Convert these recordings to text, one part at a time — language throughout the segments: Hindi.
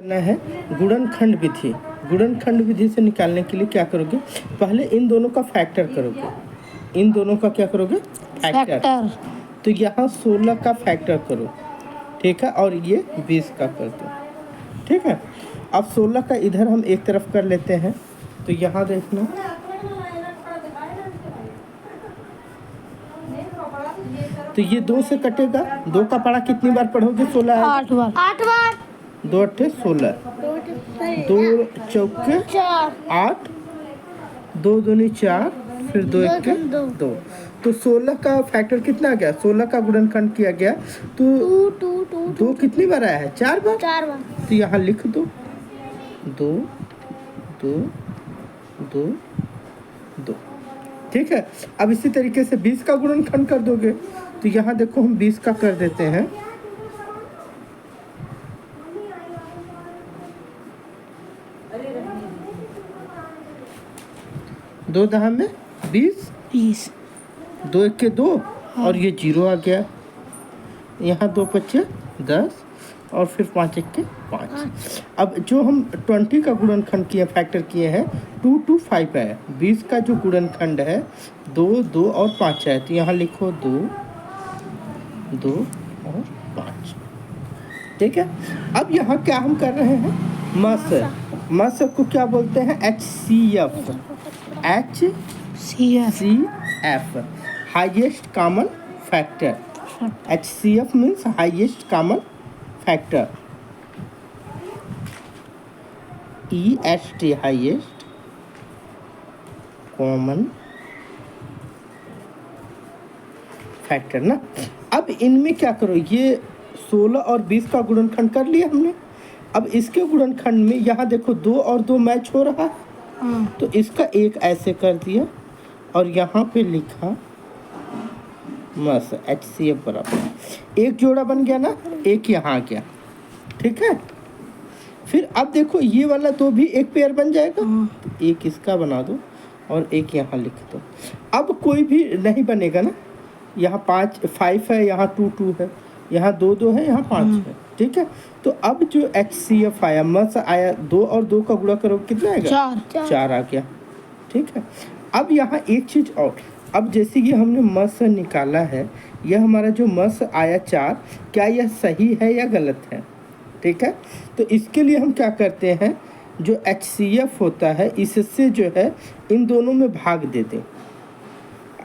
करना है गुणनखंड विधि। गुणनखंड विधि से निकालने के लिए क्या करोगे, पहले इन दोनों का फैक्टर करोगे। इन दोनों का क्या करोगे, फैक्टर। तो यहाँ 16 का फैक्टर करो, ठीक है, और ये 20 का कर दो, ठीक है। अब 16 का इधर हम एक तरफ कर लेते हैं, तो यहाँ देखना, तो ये 2 से कटेगा। 2 का पढ़ा कितनी बार पढ़ोगे, 16 8 बार। 8 बार। 2 8 16, 2 चौके 8, 2 दूनी 4, फिर 2 1 2। तो 16 का फैक्टर कितना आ गया, 16 का गुणनखंड किया गया तो 2 कितनी बार आया है, 4 बार। तो यहाँ लिख दो 2 2 2 2, ठीक है। अब इसी तरीके से 20 का गुणनखंड कर दोगे, तो यहाँ देखो हम 20 का कर देते हैं। दो दहा में 20, 2 1 के 2, और ये 0 आ गया। यहाँ 2 5 10, और फिर 5 1 के 5। अब जो हम 20 का गुणनखंड किए, फैक्टर किए हैं, 2 2 5 है। 20 का जो गुणनखंड है 2 2 और 5 है, तो यहाँ लिखो 2 2 और 5, ठीक है। अब यहाँ क्या हम कर रहे हैं, मस को क्या बोलते हैं, HCF। HCF highest common factor. HCF means highest common factor. EST highest common factor ना। अब इनमें क्या करो, ये 16 और 20 का गुणनखंड कर लिया हमने। अब इसके गुणनखंड में यहाँ देखो 2 और 2 मैच हो रहा है, तो इसका एक ऐसे कर दिया, और यहाँ पे लिखा मस HCF बराबर, एक जोड़ा बन गया ना, एक यहाँ आ गया, ठीक है। फिर अब देखो ये वाला 2 भी एक पेयर बन जाएगा, तो एक इसका बना दो और एक यहाँ लिख दो। अब कोई भी नहीं बनेगा ना, यहाँ 5 है, यहाँ 2 2 है, यहाँ 2 2 है, यहाँ 5 है, ठीक है। तो अब जो HCF आया, मस आया, 2 और 2 का गुणा करो कितना आएगा, 4 आ गया, ठीक है। अब यहाँ एक चीज़ और, अब जैसे कि हमने मस निकाला है, यह हमारा जो मस आया 4, क्या यह सही है या गलत है, ठीक है। तो इसके लिए हम क्या करते हैं, जो HCF होता है इससे जो है इन दोनों में भाग दे दें।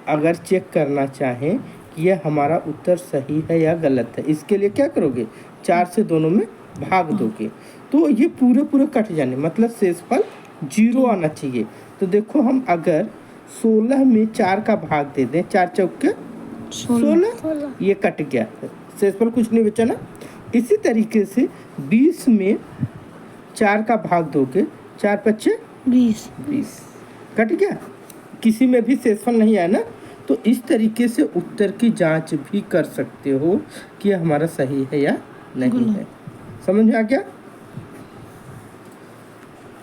अगर चेक करना चाहें कि यह हमारा उत्तर सही है या गलत है, इसके लिए क्या करोगे, 4 से दोनों में भाग दोगे, तो ये पूरे कट जाने, मतलब शेषफल 0 आना चाहिए। तो देखो हम अगर 16 में 4 का भाग दे दें, 4 चौके 16, ये कट गया, शेषफल कुछ नहीं बचा ना। इसी तरीके से 20 में 4 का भाग दोगे, 4 5 20, कट गया, किसी में भी शेषफल नहीं आया ना। तो इस तरीके से उत्तर की जांच भी कर सकते हो कि हमारा सही है या नहीं है। समझ में आ गया।